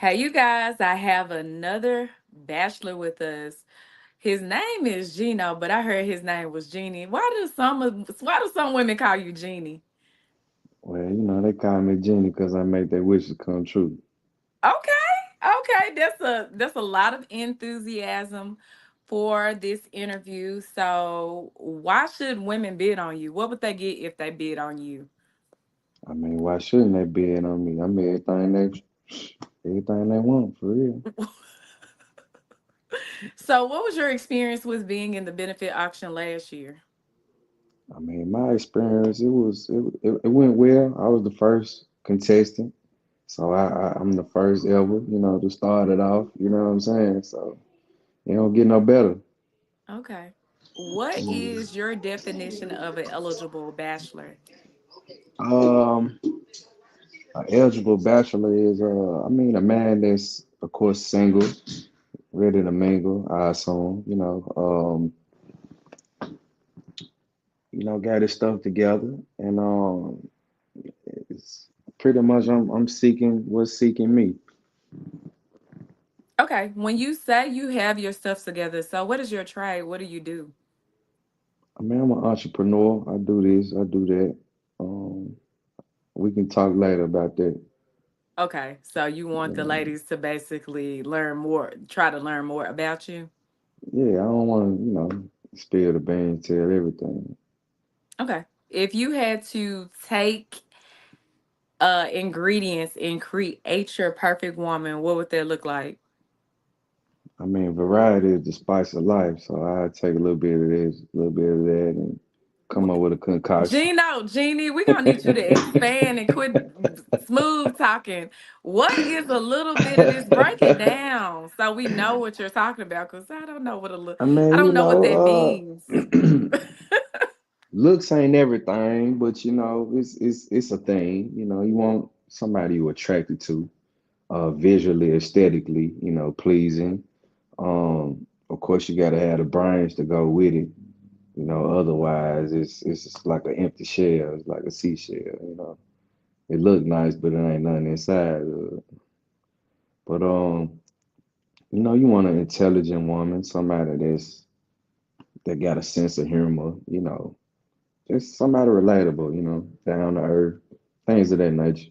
Hey, you guys, I have another bachelor with us. His name is Geno, but I heard his name was Jeannie. Why do some women call you Jeannie? Well, they call me Genie because I make their wishes come true. Okay, that's a lot of enthusiasm for this interview. So, why should women bid on you? What would they get if they bid on you? I mean, why shouldn't they bid on me? I mean, everything they want for real. So, what was your experience with being in the benefit auction last year? I mean, my experience it went well. I was the first contestant, so I'm the first ever, to start it off. You know what I'm saying? So it don't get no better. Okay. What is your definition of an eligible bachelor? Um, an eligible bachelor is I mean, a man that's of course single, ready to mingle. I assume, got his stuff together, and it's pretty much I'm seeking what's seeking me. Okay. When you say you have your stuff together, so what is your trade? What do you do? I mean, I'm an entrepreneur. I do this, I do that. Um, we can talk later about that. Okay. So you want the Uh, ladies to basically learn more, try to learn more about you? yeah, I don't want to, spill the beans, tell everything. Okay. If you had to take ingredients and create your perfect woman, what would that look like? I mean, variety is the spice of life, so I take a little bit of this, a little bit of that, and come Wh- up with a concoction. Gino, Jeannie, we're gonna need you to expand and quit smooth talking. What is a little bit of this? Break it down so we know what you're talking about. Cause I I mean, don't know what that means. looks ain't everything, but it's a thing. You want somebody you're attracted to, visually, aesthetically, pleasing. Of course, you got to have the brains to go with it. Otherwise, it's just like an empty shell. It's like a seashell. It look nice, but it ain't nothing inside. But you want an intelligent woman, somebody that got a sense of humor. Just somebody relatable. Down to earth, things of that nature.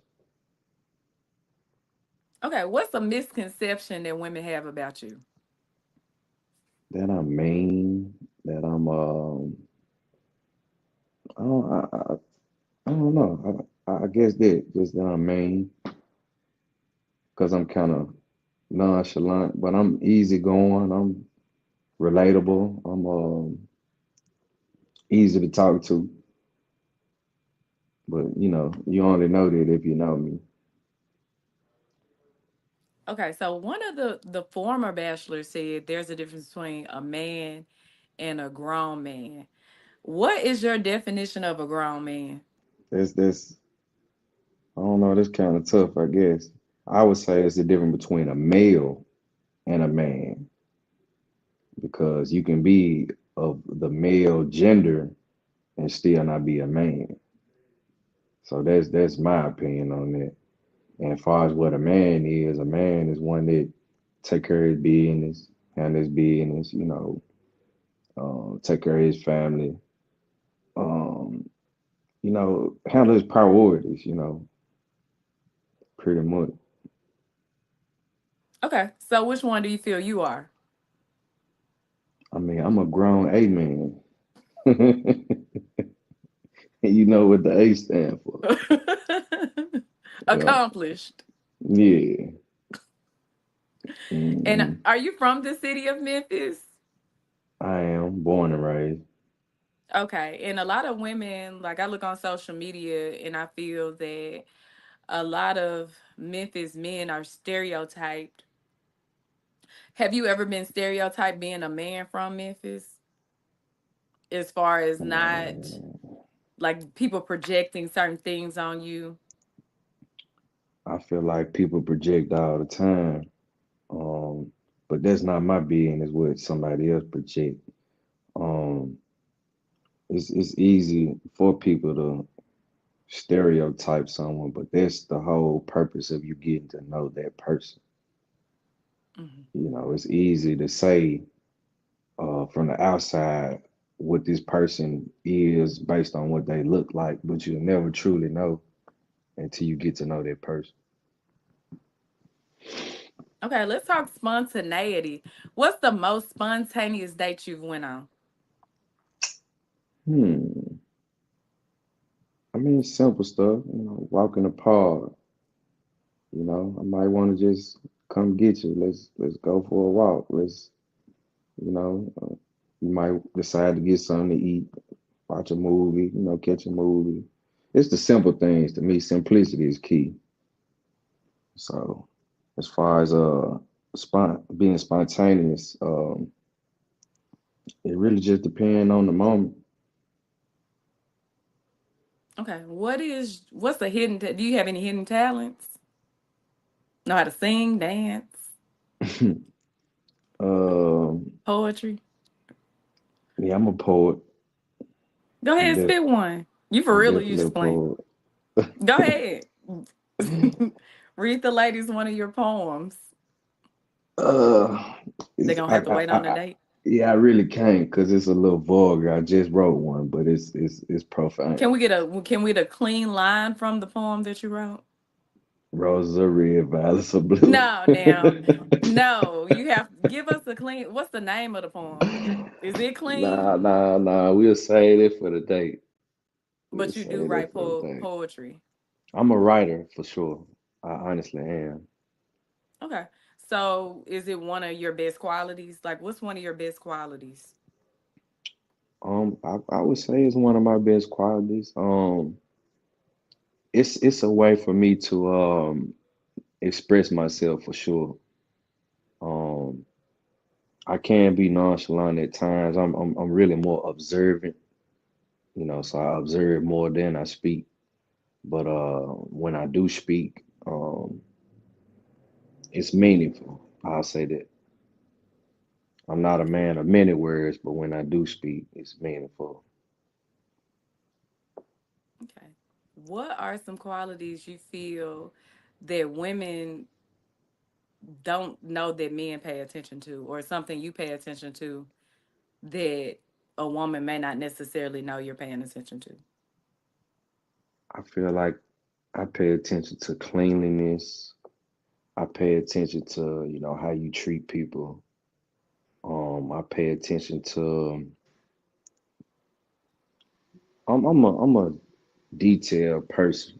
Okay, what's a misconception that women have about you? That I'm mean. That I'm I don't I don't know. I guess that just that I'm mean because I'm kind of nonchalant, but I'm easygoing. I'm relatable. I'm easy to talk to. But you only know that if you know me. Okay, so one of the former bachelors said there's a difference between a man and a grown man. What is your definition of a grown man? That's I don't know. That's kind of tough. I guess I would say it's the difference between a male and a man because you can be of the male gender and still not be a man. So that's my opinion on that. And as far as what a man is one that take care of his business, handle his business, take care of his family, um, handle his priorities, pretty much. Okay, so which one do you feel you are? I mean, I'm a grown A man. You know what the A stand for. Yeah. Accomplished. Yeah. And Hmm. are you from the city of Memphis? I am born and raised. Okay, and a lot of women, like I look on social media and I feel that a lot of Memphis men are stereotyped. Have you ever been stereotyped being a man from Memphis? As far as not like people projecting certain things on you? I feel like people project all the time. Um, but that's not my business what somebody else project. Um, it's easy for people to stereotype someone, but that's the whole purpose of you getting to know that person. Mhm. It's easy to say from the outside what this person is based on what they look like, but you'll never truly know until you get to know that person. Okay, let's talk spontaneity. What's the most spontaneous date you've went on? Hmm. I mean, simple stuff. Walk in the park. I might want to just come get you. Let's go for a walk. You know, uh, you might decide to get something to eat, watch a movie. Catch a movie. It's the simple things to me. Simplicity is key. So, as far as being spontaneous, it really just depends on the moment. Okay, what's the do you have any hidden talents? Know how to sing, dance, um, poetry? yeah, I'm a poet. Go I'm, ahead, def- spit one. You for I'm real or you definitely a just playing? poet. Go ahead. Read the ladies one of your poems. Uh, They're it's gonna have to wait on the I date. yeah, I really can't because it's a little vulgar. I just wrote one, but it's profane. Can we get a clean line from the poem that you wrote? Roses are red, violets are blue. No, now. No, you have give us a clean what's the name of the poem? Is it clean? Nah. We'll save it for the date. We'll But you do save it write for the date. poetry. I'm a writer for sure. I honestly am. Okay. So is it one of your best qualities? Like what's one of your best qualities? I would say it's one of my best qualities. It's a way for me to express myself for sure. Um, I can be nonchalant at times. I'm really more observant, so I observe more than I speak. But when I do speak, it's meaningful. I'll say that. I'm not a man of many words, but when I do speak, it's meaningful. Okay. What are some qualities you feel that women don't know that men pay attention to, or something you pay attention to that a woman may not necessarily know you're paying attention to? I feel like I pay attention to cleanliness. I pay attention to, how you treat people. I pay attention to. I'm a detailed person,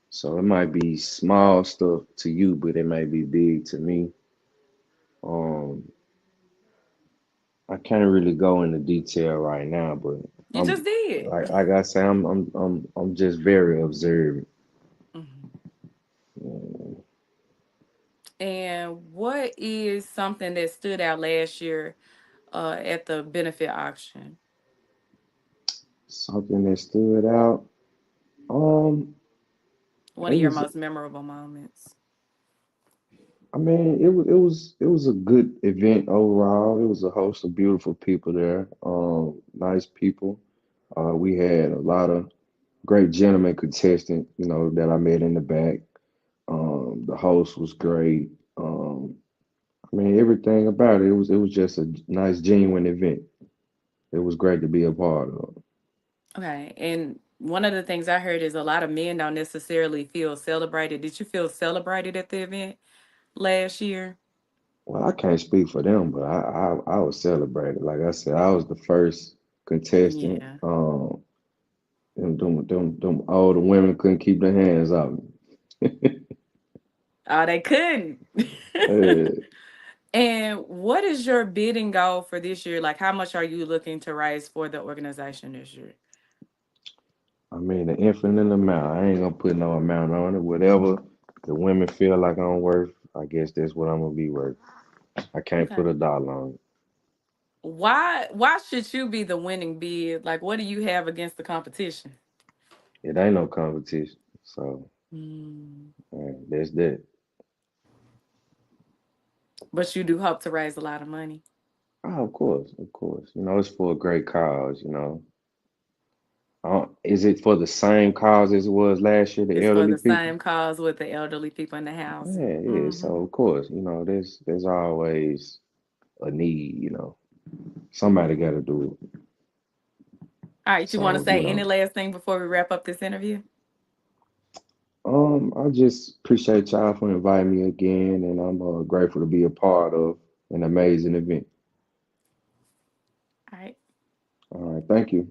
so it might be small stuff to you, but it might be big to me. Um, I can't really go into detail right now, but You I'm just did. like I say, I'm just very observant. Mhm. Mm, And what is something that stood out last year at the benefit auction? Something that stood out. Um, One it of your was. most memorable moments. I mean, it was a good event overall. It was a host of beautiful people there. Nice people. We had a lot of great gentlemen contestants, that I met in the back. The host was great. I mean, everything about it. It was just a nice, genuine event. It was great to be a part of. Okay. And one of the things I heard is a lot of men don't necessarily feel celebrated. Did you feel celebrated at the event last year? Well, I can't speak for them, but I was celebrated. Like I said, I was the first contestant. Yeah. Them older women couldn't keep their hands off me. Oh, they couldn't. Uh, And what is your bidding goal for this year? Like, how much are you looking to raise for the organization this year? I mean, the infinite amount. I ain't gonna put no amount on it. Whatever the women feel like I'm worth, I guess that's what I'm gonna be worth. I can't Okay. put a dollar on it. Why should you be the winning bid? Like, what do you have against the competition? It ain't no competition. So Mm. that's that. But you do hope to raise a lot of money. Oh, of course, of course. It's for a great cause. Is it for the same cause as it was last year, the It's for elderly the people? same cause with the elderly people in the house. Yeah, yeah. Hmm. So of course, there's always a need. Somebody got to do it. All right, you want to So say any last thing before we wrap up this interview? I just appreciate y'all for inviting me again, and I'm grateful to be a part of an amazing event. All right. All right, thank you.